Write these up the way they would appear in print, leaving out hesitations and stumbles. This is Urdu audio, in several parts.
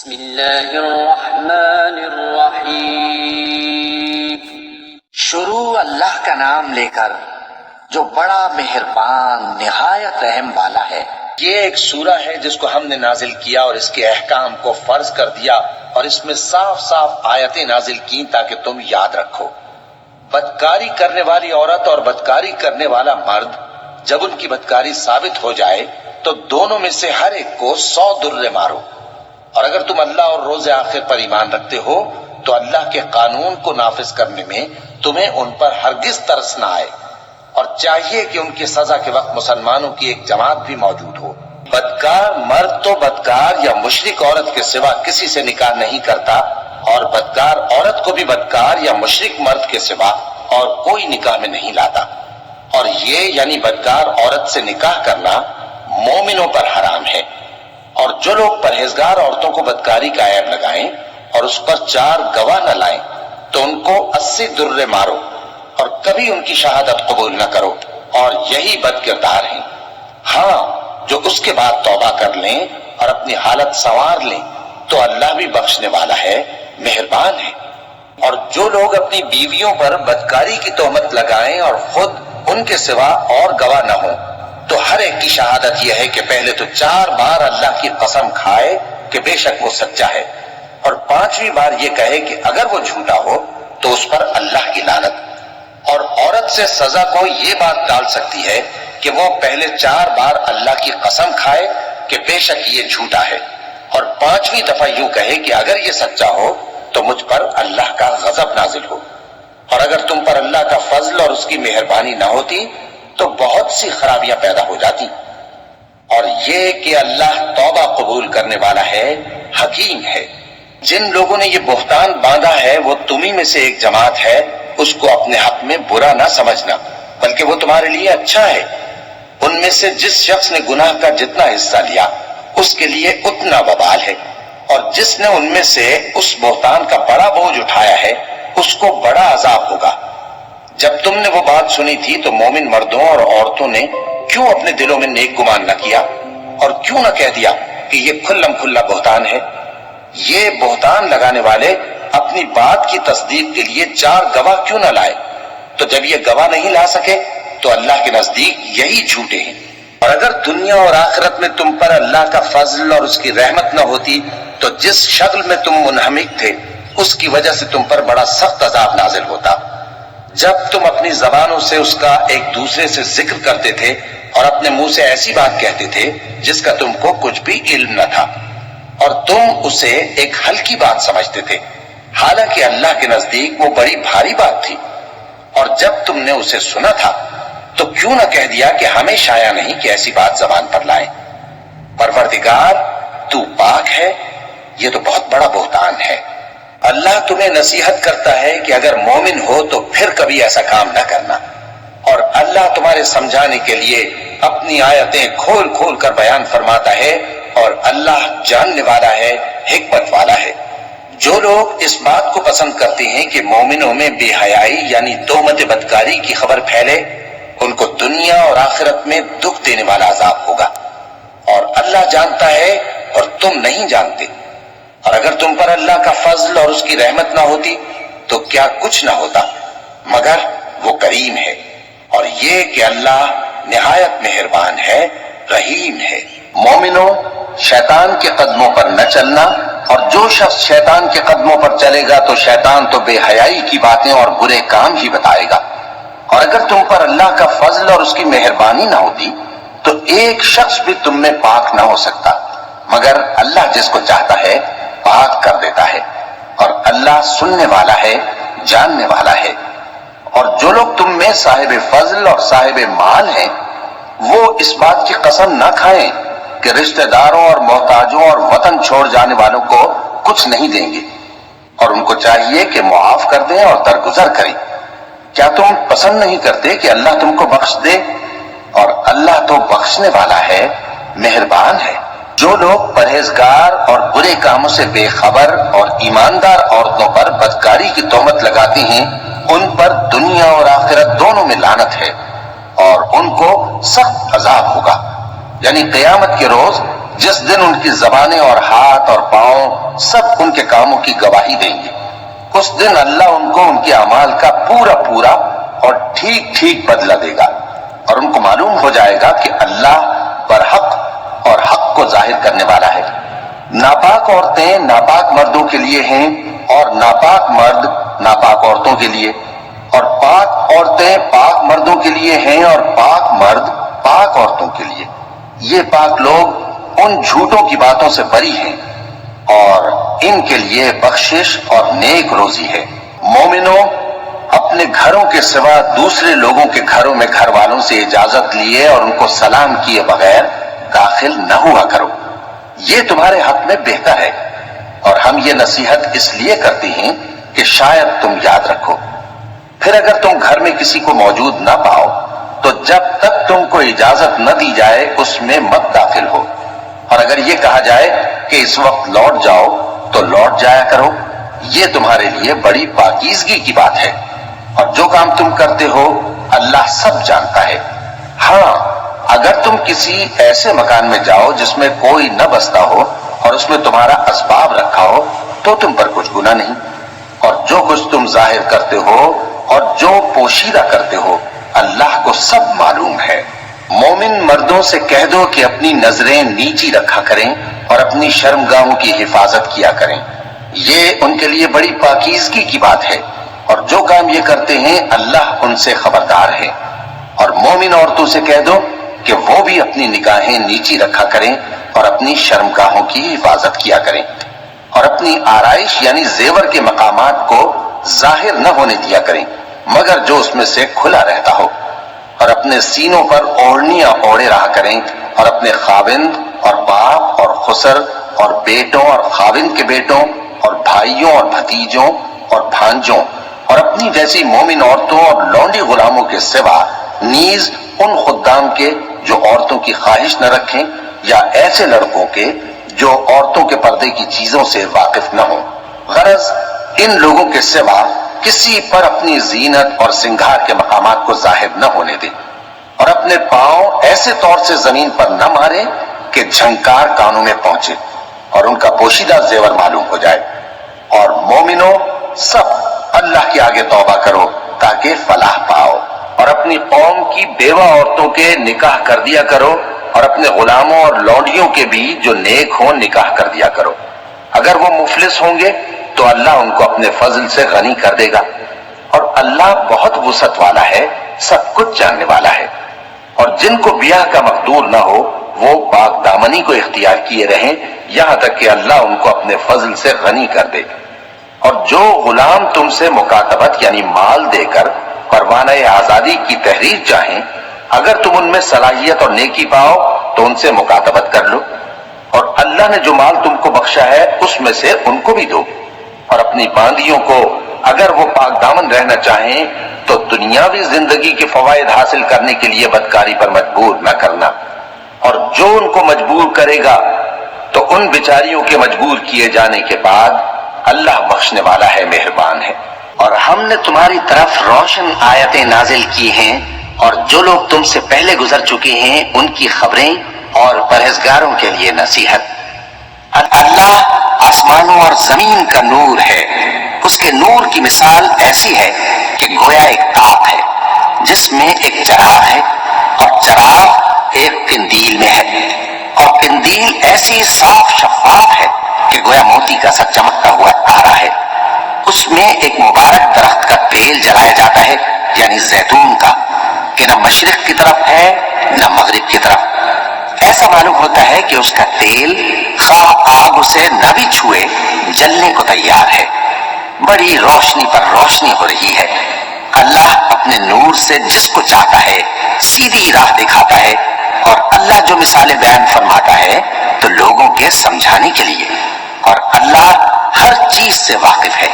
بسم اللہ الرحمن الرحیم۔ شروع اللہ کا نام لے کر جو بڑا مہربان نہایت رحم والا ہے۔ یہ ایک سورہ ہے جس کو ہم نے نازل کیا اور اس کے احکام کو فرض کر دیا، اور اس میں صاف صاف آیتیں نازل کی تاکہ تم یاد رکھو۔ بدکاری کرنے والی عورت اور بدکاری کرنے والا مرد جب ان کی بدکاری ثابت ہو جائے تو دونوں میں سے ہر ایک کو 100 درے مارو، اور اگر تم اللہ اور روز آخر پر ایمان رکھتے ہو تو اللہ کے قانون کو نافذ کرنے میں تمہیں ان پر ہرگز ترس نہ آئے، اور چاہیے کہ ان کی سزا کے وقت مسلمانوں کی ایک جماعت بھی موجود ہو۔ بدکار مرد تو بدکار یا مشرک عورت کے سوا کسی سے نکاح نہیں کرتا، اور بدکار عورت کو بھی بدکار یا مشرک مرد کے سوا اور کوئی نکاح میں نہیں لاتا، اور یہ یعنی بدکار عورت سے نکاح کرنا مومنوں پر حرام ہے۔ اور جو لوگ پرہیزگار عورتوں کو بدکاری کا عیب لگائیں اور اس پر 4 گواہ نہ لائیں تو ان کو 80 درے مارو، اور کبھی ان کی شہادت قبول نہ کرو، اور یہی بد کردار ہیں۔ ہاں، جو اس کے بعد توبہ کر لیں اور اپنی حالت سنوار لیں تو اللہ بھی بخشنے والا ہے، مہربان ہے۔ اور جو لوگ اپنی بیویوں پر بدکاری کی تہمت لگائیں اور خود ان کے سوا اور گواہ نہ ہوں تو ہر ایک کی شہادت یہ ہے کہ پہلے تو 4 بار اللہ کی قسم کھائے کہ بے شک وہ سچا ہے، اور 5ویں بار یہ کہے کہ اگر وہ جھوٹا ہو تو اس پر اللہ کی لعنت۔ اور عورت سے سزا کو یہ بات ٹال سکتی ہے کہ وہ پہلے 4 بار اللہ کی قسم کھائے کہ بے شک یہ جھوٹا ہے، اور 5ویں دفعہ یوں کہے کہ اگر یہ سچا ہو تو مجھ پر اللہ کا غضب نازل ہو۔ اور اگر تم پر اللہ کا فضل اور اس کی مہربانی نہ ہوتی تو بہت سی خرابیاں پیدا ہو جاتی۔ اور یہ کہ اللہ توبہ قبول کرنے والا ہے، حکیم ہے۔ جن لوگوں نے یہ بہتان باندھا ہے وہ تمہیں میں سے ایک جماعت ہے، اس کو اپنے حق میں برا نہ سمجھنا، بلکہ وہ تمہارے لیے اچھا ہے۔ ان میں سے جس شخص نے گناہ کا جتنا حصہ لیا اس کے لیے اتنا وبال ہے، اور جس نے ان میں سے اس بہتان کا بڑا بوجھ اٹھایا ہے اس کو بڑا عذاب ہوگا۔ جب تم نے وہ بات سنی تھی تو مومن مردوں اور عورتوں نے کیوں اپنے دلوں میں نیک گمان نہ کیا، اور کیوں نہ کہہ دیا کہ یہ کھلم کھلا بہتان ہے؟ یہ بہتان لگانے والے اپنی بات کی تصدیق کے لیے 4 گواہ کیوں نہ لائے؟ تو جب یہ گواہ نہیں لا سکے تو اللہ کے نزدیک یہی جھوٹے ہیں۔ اور اگر دنیا اور آخرت میں تم پر اللہ کا فضل اور اس کی رحمت نہ ہوتی تو جس شکل میں تم منہمک تھے اس کی وجہ سے تم پر بڑا سخت عذاب نازل ہوتا۔ جب تم اپنی زبانوں سے اس کا ایک دوسرے سے ذکر کرتے تھے اور اپنے منہ سے ایسی بات کہتے تھے جس کا تم کو کچھ بھی علم نہ تھا، اور تم اسے ایک ہلکی بات سمجھتے تھے، حالانکہ اللہ کے نزدیک وہ بڑی بھاری بات تھی۔ اور جب تم نے اسے سنا تھا تو کیوں نہ کہہ دیا کہ ہمیں شایع نہیں کہ ایسی بات زبان پر لائیں؟ پروردگار تو پاک ہے، یہ تو بہت بڑا بہتان ہے۔ اللہ تمہیں نصیحت کرتا ہے کہ اگر مومن ہو تو پھر کبھی ایسا کام نہ کرنا، اور اللہ تمہارے سمجھانے کے لیے اپنی آیتیں کھول کھول کر بیان فرماتا ہے، اور اللہ جاننے والا ہے، حکمت والا ہے۔ جو لوگ اس بات کو پسند کرتے ہیں کہ مومنوں میں بے حیائی یعنی تہمت بدکاری کی خبر پھیلے، ان کو دنیا اور آخرت میں دکھ دینے والا عذاب ہوگا، اور اللہ جانتا ہے اور تم نہیں جانتے۔ اور اگر تم پر اللہ کا فضل اور اس کی رحمت نہ ہوتی تو کیا کچھ نہ ہوتا، مگر وہ کریم ہے، اور یہ کہ اللہ نہایت مہربان ہے، رحیم ہے۔ مومنوں، شیطان کے قدموں پر نہ چلنا، اور جو شخص شیطان کے قدموں پر چلے گا تو شیطان تو بے حیائی کی باتیں اور برے کام ہی بتائے گا۔ اور اگر تم پر اللہ کا فضل اور اس کی مہربانی نہ ہوتی تو ایک شخص بھی تم میں پاک نہ ہو سکتا، مگر اللہ جس کو چاہتا ہے پاک کر دیتا ہے، اور اللہ سننے والا ہے، جاننے والا ہے۔ اور جو لوگ تم میں صاحب فضل اور صاحب مال ہیں وہ اس بات کی قسم نہ کھائیں کہ رشتہ داروں اور محتاجوں اور وطن چھوڑ جانے والوں کو کچھ نہیں دیں گے، اور ان کو چاہیے کہ معاف کر دیں اور درگزر کریں۔ کیا تم پسند نہیں کرتے کہ اللہ تم کو بخش دے؟ اور اللہ تو بخشنے والا ہے، مہربان ہے۔ جو لوگ پرہیزگار اور برے کاموں سے بے خبر اور ایماندار عورتوں پر بدکاری کی تہمت لگاتے ہیں ان پر دنیا اور آخرت دونوں میں لعنت ہے، اور ان کو سخت عذاب ہوگا۔ یعنی قیامت کے روز جس دن ان کی زبانیں اور ہاتھ اور پاؤں سب ان کے کاموں کی گواہی دیں گے۔ اس دن اللہ ان کو ان کے اعمال کا پورا پورا اور ٹھیک ٹھیک بدلہ دے گا، اور ان کو معلوم ہو جائے گا کہ اللہ برحق اور حق کو ظاہر کرنے والا ہے۔ ناپاک عورتیں ناپاک مردوں کے لیے ہیں، اور ناپاک مرد ناپاک عورتوں کے لیے، اور پاک عورتیں پاک مردوں کے لیے ہیں، اور پاک مرد پاک عورتوں کے لیے۔ یہ پاک لوگ ان جھوٹوں کی باتوں سے بری ہیں، اور ان کے لیے بخشش اور نیک روزی ہے۔ مومنوں، اپنے گھروں کے سوا دوسرے لوگوں کے گھروں میں گھر والوں سے اجازت لیے اور ان کو سلام کیے بغیر داخل نہ ہوا کرو، یہ تمہارے حق میں بہتر ہے، اور ہم یہ نصیحت اس لیے کرتے ہیں کہ شاید تم یاد رکھو۔ پھر اگر تم گھر میں کسی کو موجود نہ پاؤ تو جب تک تم کو اجازت نہ دی جائے اس میں مت داخل ہو، اور اگر یہ کہا جائے کہ اس وقت لوٹ جاؤ تو لوٹ جایا کرو، یہ تمہارے لیے بڑی پاکیزگی کی بات ہے، اور جو کام تم کرتے ہو اللہ سب جانتا ہے۔ ہاں، اگر تم کسی ایسے مکان میں جاؤ جس میں کوئی نہ بستا ہو اور اس میں تمہارا اسباب رکھا ہو تو تم پر کچھ گناہ نہیں، اور جو کچھ تم ظاہر کرتے ہو اور جو پوشیدہ کرتے ہو اللہ کو سب معلوم ہے۔ مومن مردوں سے کہہ دو کہ اپنی نظریں نیچی رکھا کریں اور اپنی شرمگاہوں کی حفاظت کیا کریں، یہ ان کے لیے بڑی پاکیزگی کی بات ہے، اور جو کام یہ کرتے ہیں اللہ ان سے خبردار ہے۔ اور مومن عورتوں سے کہہ دو کہ وہ بھی اپنی نگاہیں نیچی رکھا کریں اور اپنی شرمگاہوں کی حفاظت کیا کریں، اور اپنی آرائش یعنی زیور کے مقامات کو ظاہر نہ ہونے دیا کریں مگر جو اس میں سے کھلا رہتا ہو، اور اپنے سینوں پر اوڑھنیاں اوڑھے رہا کریں، اور اپنے خاوند اور باپ اور خسر اور بیٹوں اور خاوند کے بیٹوں اور بھائیوں اور بھتیجوں اور بھانجوں اور اپنی جیسی مومن عورتوں اور لونڈی غلاموں کے سوا نیز ان خدام کے جو عورتوں کی خواہش نہ رکھیں، یا ایسے لڑکوں کے جو عورتوں کے پردے کی چیزوں سے واقف نہ ہوں۔ غرض ان لوگوں کے سوا کسی پر اپنی زینت اور سنگھار کے مقامات کو ظاہر نہ ہونے دے، اور اپنے پاؤں ایسے طور سے زمین پر نہ مارے کہ جھنکار کانوں میں پہنچے اور ان کا پوشیدہ زیور معلوم ہو جائے۔ اور مومنوں، سب اللہ کے آگے توبہ کرو تاکہ فلاح پاؤ، اور اپنی قوم کی بیوہ عورتوں کے نکاح کر دیا کرو، اور اپنے غلاموں اور لونڈیوں کے بھی جو نیک ہوں نکاح کر دیا کرو۔ اگر وہ مفلس ہوں گے تو اللہ ان کو اپنے فضل سے غنی کر دے گا، اور اللہ بہت وسعت والا ہے، سب کچھ جاننے والا ہے۔ اور جن کو بیاہ کا مقدور نہ ہو وہ پاک دامنی کو اختیار کیے رہیں یہاں تک کہ اللہ ان کو اپنے فضل سے غنی کر دے۔ اور جو غلام تم سے مکاتبت یعنی مال دے کر پروانہ آزادی کی تحریر چاہیں، اگر تم ان میں صلاحیت اور نیکی پاؤ تو ان سے مکاتبت کر لو، اور اللہ نے جو مال تم کو بخشا ہے اس میں سے ان کو بھی دو۔ اور اپنی باندیوں کو اگر وہ پاک دامن رہنا چاہیں تو دنیاوی زندگی کے فوائد حاصل کرنے کے لیے بدکاری پر مجبور نہ کرنا، اور جو ان کو مجبور کرے گا تو ان بیچاریوں کے مجبور کیے جانے کے بعد اللہ بخشنے والا ہے، مہربان ہے۔ اور ہم نے تمہاری طرف روشن آیتیں نازل کی ہیں، اور جو لوگ تم سے پہلے گزر چکے ہیں ان کی خبریں اور پرہیزگاروں کے لیے نصیحت۔ اللہ آسمانوں اور زمین کا نور ہے، اس کے نور کی مثال ایسی ہے کہ گویا ایک تاپ ہے جس میں ایک چراغ ہے، اور چراغ ایک قندیل میں ہے، اور قندیل ایسی صاف شفاف ہے کہ گویا موتی کا سا چمکتا ہوا تارا ہے۔ اس میں ایک مبارک درخت کا تیل جلایا جاتا ہے یعنی زیتون کا، کہ نہ مشرق کی طرف ہے نہ مغرب کی طرف۔ ایسا معلوم ہوتا ہے کہ اس کا تیل خواہ آگ اسے نہ بھی چھوئے جلنے کو تیار ہے۔ بڑی روشنی پر روشنی ہو رہی ہے۔ اللہ اپنے نور سے جس کو چاہتا ہے سیدھی راہ دکھاتا ہے، اور اللہ جو مثالیں بیان فرماتا ہے تو لوگوں کے سمجھانے کے لیے، اور اللہ ہر چیز سے واقف ہے۔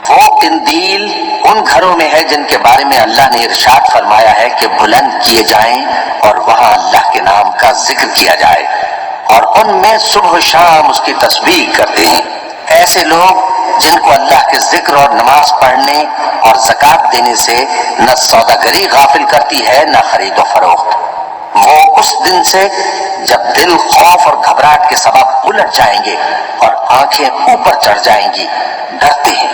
وہ قندیل ان گھروں میں ہے جن کے بارے میں اللہ نے ارشاد فرمایا ہے کہ بلند کیے جائیں اور وہاں اللہ کے نام کا ذکر کیا جائے، اور ان میں صبح و شام اس کی تسبیح کرتے ہیں۔ ایسے لوگ جن کو اللہ کے ذکر اور نماز پڑھنے اور زکوٰۃ دینے سے نہ سوداگری غافل کرتی ہے نہ خرید و فروخت، وہ اس دن سے جب دل خوف اور گھبراہٹ کے سبب الٹ جائیں گے اور آنکھیں اوپر چڑھ جائیں گی ڈرتے ہیں،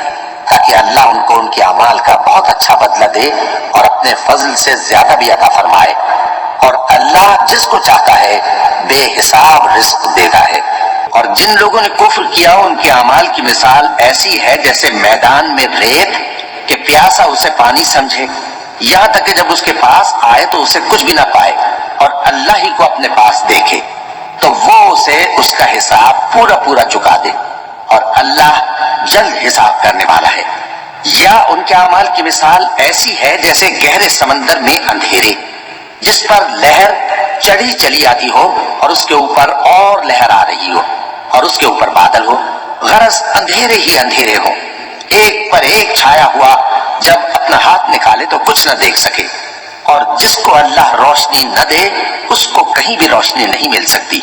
تاکہ اللہ ان کو ان کے اعمال کا بہت اچھا بدلہ دے اور اپنے فضل سے زیادہ بھی عطا فرمائے۔ اور اللہ جس کو چاہتا ہے بے حساب رزق دیتا ہے۔ اور جن لوگوں نے کفر کیا ان کے اعمال کی مثال ایسی ہے جیسے میدان میں ریت کہ پیاسا اسے پانی سمجھے، یہاں تک کہ جب اس کے پاس آئے تو اسے کچھ بھی نہ پائے اور اللہ ہی کو اپنے پاس دیکھے تو وہ اسے اس کا حساب پورا پورا چکا دے، اور اللہ جلد حساب کرنے والا ہے۔ یا ان کے اعمال کی مثال ایسی ہے جیسے گہرے سمندر میں اندھیرے جس پر لہر چڑھی چلی آتی ہو اور اس کے اوپر اور لہر آ رہی ہو اور اس کے اوپر بادل ہو، غرض اندھیرے ہی اندھیرے ہو، ایک پر ایک چھایا ہوا، جب اپنا ہاتھ نکالے تو کچھ نہ دیکھ سکے۔ اور جس کو اللہ روشنی نہ دے اس کو کہیں بھی روشنی نہیں مل سکتی۔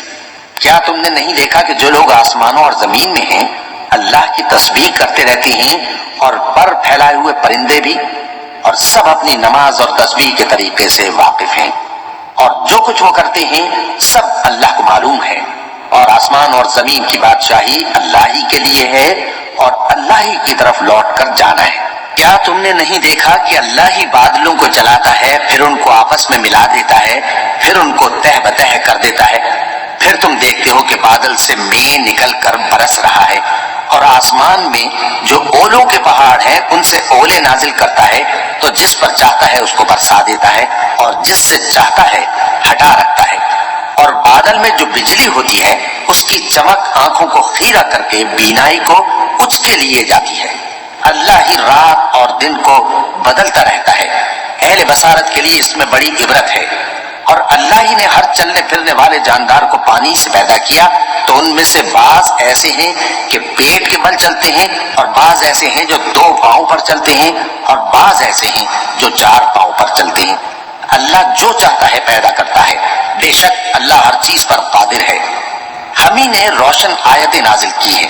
کیا تم نے نہیں دیکھا کہ جو لوگ آسمانوں اور زمین میں ہیں اللہ کی تسبیح کرتے رہتے ہیں، اور پر پھیلائے ہوئے پرندے بھی، اور سب اپنی نماز اور تسبیح کے طریقے سے واقف ہیں، اور جو کچھ وہ کرتے ہیں سب اللہ کو معلوم ہے، اور آسمان اور زمین کی بادشاہی اللہ ہی کے لیے ہے اور اللہ ہی کی طرف لوٹ کر جانا ہے۔ کیا تم نے نہیں دیکھا کہ اللہ ہی بادلوں کو چلاتا ہے، پھر ان کو آپس میں ملا دیتا ہے، پھر ان کو تہ بتہ کر دیتا ہے، پھر تم دیکھتے ہو کہ بادل سے مے نکل کر برس رہا ہے، اور آسمان میں جو اولوں کے پہاڑ ہیں ان سے اولے نازل کرتا ہے، تو جس پر چاہتا ہے اس کو برسا دیتا ہے اور جس سے چاہتا ہے ہٹا رکھتا ہے۔ اور بادل میں جو بجلی ہوتی ہے اس کی چمک آنکھوں کو خیرہ کر کے بینائی کو اچتے لیے جاتی ہے۔ اللہ ہی رات اور دن کو بدلتا رہتا ہے، اہل بصارت کے لیے اس میں بڑی عبرت ہے۔ اور اللہ ہی نے ہر چلنے پھرنے والے جاندار کو پانی سے پیدا کیا، تو ان میں سے بعض ایسے ہیں کہ پیٹ کے بل چلتے ہیں، اور بعض ایسے ہیں جو 2 پاؤں پر چلتے ہیں، اور بعض ایسے ہیں جو 4 پاؤں پر چلتے ہیں۔ اللہ جو چاہتا ہے پیدا کرتا ہے، بے شک اللہ ہر چیز پر قادر ہے۔ ہم ہی نے روشن آیتیں نازل کی ہیں،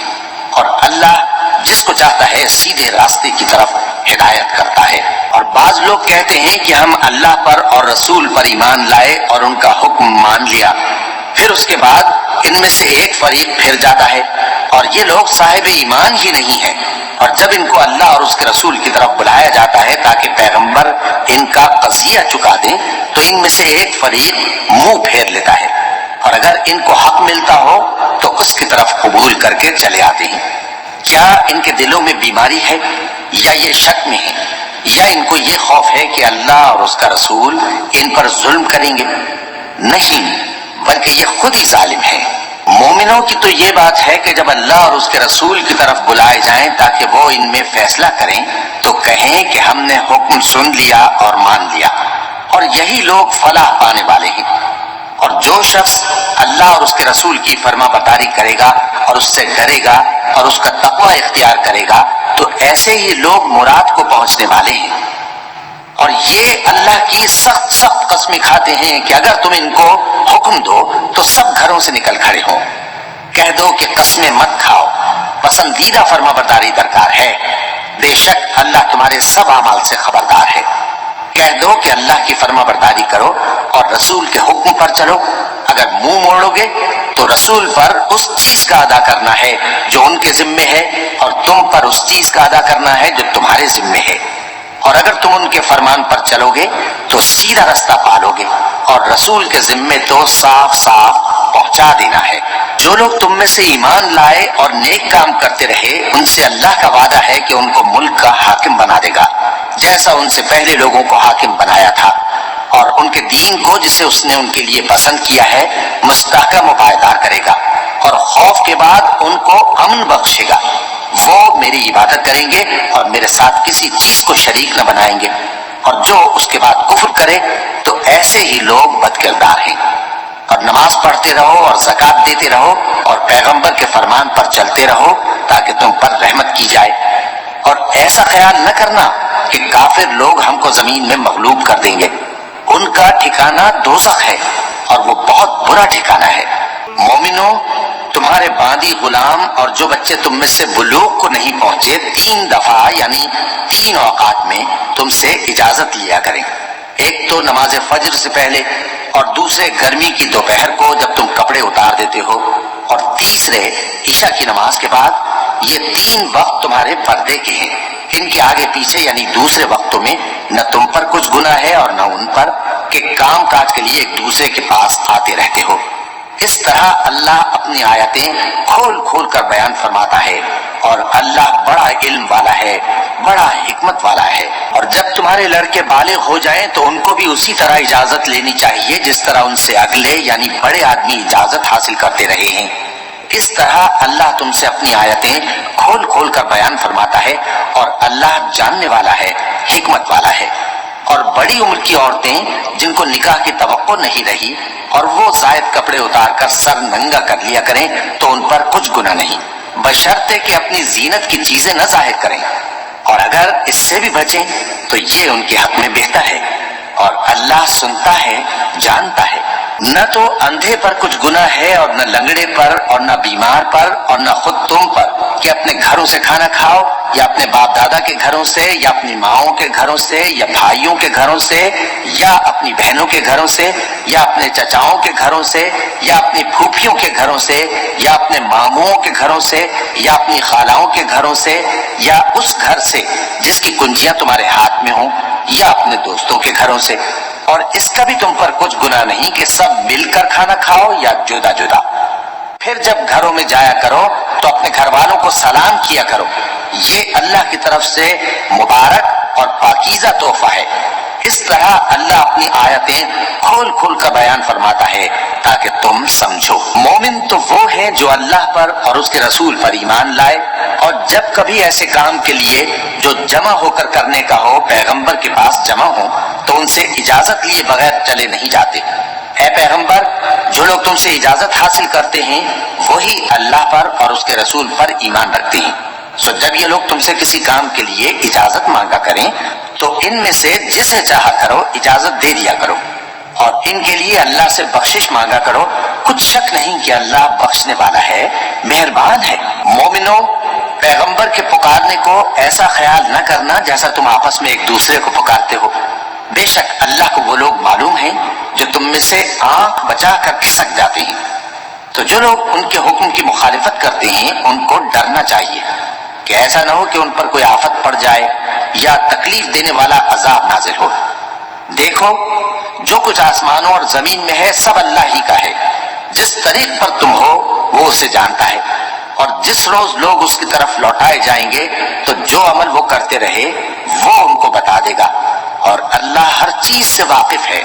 اور اللہ جس کو چاہتا ہے سیدھے راستے کی طرف ہدایت کرتا ہے۔ اور بعض لوگ کہتے ہیں کہ ہم اللہ پر اور رسول پر ایمان لائے اور ان کا حکم مان لیا، پھر اس کے بعد ان میں سے ایک فریق پھر جاتا ہے، اور یہ لوگ صاحب ایمان ہی نہیں ہیں۔ اور جب ان کو اللہ اور اس کے رسول کی طرف بلایا جاتا ہے تاکہ پیغمبر ان کا قضیہ چکا دیں، تو ان میں سے ایک فریق منہ پھیر لیتا ہے، اور اگر ان کو حق ملتا ہو تو اس کی طرف قبول کر کے چلے آتے ہیں۔ کیا ان کے دلوں میں بیماری ہے، یا یہ شک میں ہے، یا ان کو یہ خوف ہے کہ اللہ اور اس کا رسول ان پر ظلم کریں گے؟ نہیں، بلکہ یہ خود ہی ظالم ہے۔ مومنوں کی تو یہ بات ہے کہ جب اللہ اور اس کے رسول کی طرف بلائے جائیں تاکہ وہ ان میں فیصلہ کریں تو کہیں کہ ہم نے حکم سن لیا اور مان لیا، اور یہی لوگ فلاح پانے والے ہیں۔ اور جو شخص اللہ اور اس کے رسول کی فرما برداری کرے گا اور اس سے ڈرے گا اور اس کا تقوی اختیار کرے گا تو ایسے ہی لوگ مراد کو پہنچنے والے ہیں۔ اور یہ اللہ کی سخت سخت قسمیں کھاتے ہیں کہ اگر تم ان کو حکم دو تو سب گھروں سے نکل کھڑے ہوں۔ کہہ دو کہ قسمیں مت کھاؤ، پسندیدہ فرما برداری درکار ہے، بے شک اللہ تمہارے سب اعمال سے خبردار ہے۔ کہہ دو کہ اللہ کی فرما برداری کرو اور رسول کے حکم پر چلو، اگر منہ موڑو گے تو رسول پر اس چیز کا ادا کرنا ہے جو ان کے ذمے ہے، اور تم پر اس چیز کا ادا کرنا ہے جو تمہارے ذمے ہے، اور اگر تم ان کے فرمان پر چلو گے تو سیدھا رستہ پالو گے، اور رسول کے ذمے تو صاف صاف پہنچا دینا ہے۔ جو لوگ تم میں سے ایمان لائے اور نیک کام کرتے رہے ان سے اللہ کا وعدہ ہے کہ ان کو ملک کا حاکم بنا دے گا، جیسا ان سے پہلے لوگوں کو حاکم بنایا تھا، اور ان کے دین کو جسے اس نے ان کے لیے پسند کیا ہے مستحکم و پائیدار کرے گا، اور خوف کے بعد ان کو امن بخشے گا۔ وہ میری عبادت کریں گے اور میرے ساتھ کسی چیز کو شریک نہ بنائیں گے، اور جو اس کے بعد کفر کرے تو ایسے ہی لوگ بد کردار ہیں۔ اور نماز پڑھتے رہو اور زکوٰۃ دیتے رہو اور پیغمبر کے فرمان پر چلتے رہو تاکہ تم پر رحمت کی جائے، اور ایسا خیال نہ کرنا کہ کافر لوگ ہم کو زمین میں مغلوب کر دیں گے، ان کا ٹھکانہ دوزخ ہے اور وہ بہت برا ٹھکانہ ہے۔ مومنوں، تمہارے باندی غلام اور جو بچے تم میں سے بلوغ کو نہیں پہنچے 3 دفعہ یعنی 3 اوقات میں تم سے اجازت لیا کریں۔ ایک تو نماز فجر سے پہلے، اور دوسرے گرمی کی دوپہر کو جب تم کپڑے اتار دیتے ہو، اور تیسرے عشاء کی نماز کے بعد۔ یہ 3 وقت تمہارے پردے کے ہیں، ان کے آگے پیچھے یعنی دوسرے وقتوں میں نہ تم پر کچھ گناہ ہے اور نہ ان پر، کہ کام کاج کے لیے ایک دوسرے کے پاس آتے رہتے ہو۔ اس طرح اللہ اپنی آیتیں کھول کھول کر بیان فرماتا ہے، اور اللہ بڑا علم والا ہے، بڑا حکمت والا ہے۔ اور جب تمہارے لڑکے بالغ ہو جائیں تو ان کو بھی اسی طرح اجازت لینی چاہیے جس طرح ان سے اگلے یعنی بڑے آدمی اجازت حاصل کرتے رہے ہیں۔ اس طرح اللہ تم سے اپنی آیتیں کھول کھول کر بیان فرماتا ہے، اور اللہ جاننے والا ہے، حکمت والا ہے۔ اور بڑی عمر کی عورتیں جن کو نکاح کی توقع نہیں رہی اور وہ زائد کپڑے اتار کر سر ننگا کر لیا کریں تو ان پر کچھ گناہ نہیں، بشرطے کہ اپنی زینت کی چیزیں نہ ظاہر کریں، اور اگر اس سے بھی بچیں تو یہ ان کے حق میں بہتر ہے، اور اللہ سنتا ہے، جانتا ہے۔ نہ تو اندھے پر کچھ گناہ ہے اور نہ لنگڑے پر اور نہ بیمار پر اور نہ خود تم پر کہ اپنے گھروں سے کھانا کھاؤ، یا اپنے باپ دادا کے گھروں سے، یا اپنی ماؤں کے گھروں سے، یا بھائیوں کے گھروں سے، یا اپنی بہنوں کے گھروں سے، یا اپنے چچاؤں کے گھروں سے، یا اپنی پھوپھیوں کے گھروں سے، یا اپنے ماموں کے گھروں سے، یا اپنی خالاؤں کے گھروں سے، یا اس گھر سے جس کی کنجیاں تمہارے ہاتھ میں ہوں، یا اپنے دوستوں کے گھروں سے۔ اور اس کا بھی تم پر کچھ گناہ نہیں کہ سب مل کر کھانا کھاؤ یا جدا جدا۔ پھر جب گھروں میں جایا کرو تو اپنے گھر والوں کو سلام کیا کرو، یہ اللہ کی طرف سے مبارک اور پاکیزہ تحفہ ہے۔ اس طرح اللہ اپنی آیتیں کھول کھول کر بیان فرماتا ہے تاکہ تم سمجھو۔ مومن تو وہ ہے جو اللہ پر اور اس کے رسول پر ایمان لائے، اور جب کبھی ایسے کام کے لیے جو جمع ہو کر کرنے کا ہو پیغمبر کے پاس جمع ہو تو ان سے اجازت لیے بغیر چلے نہیں جاتے۔ اے پیغمبر، جو لوگ تم سے اجازت حاصل کرتے ہیں وہی اللہ پر اور اس کے رسول پر ایمان رکھتے ہیں۔ سو جب یہ لوگ تم سے کسی کام کے لیے اجازت مانگا کریں تو ان میں سے جسے چاہا کرو اجازت دے دیا کرو، اور ان کے لیے اللہ سے بخشش مانگا کرو، کچھ شک نہیں کہ اللہ بخشنے والا ہے، مہربان ہے۔ مومنو، پیغمبر کے پکارنے کو ایسا خیال نہ کرنا جیسا تم آپس میں ایک دوسرے کو پکارتے ہو، بے شک اللہ کو وہ لوگ معلوم ہیں جو تم میں سے آنکھ بچا کر کھسک جاتے ہیں۔ تو جو لوگ ان کے حکم کی مخالفت کرتے ہیں ان کو ڈرنا چاہیے کہ ایسا نہ ہو کہ ان پر کوئی آفت پڑ جائے یا تکلیف دینے والا عذاب نازل ہو۔ دیکھو، جو کچھ آسمانوں اور زمین میں ہے سب اللہ ہی کا ہے، جس طریق پر تم ہو وہ اسے جانتا ہے، اور جس روز لوگ اس کی طرف لوٹائے جائیں گے تو جو عمل وہ کرتے رہے وہ ان کو بتا دے گا، اور اللہ ہر چیز سے واقف ہے۔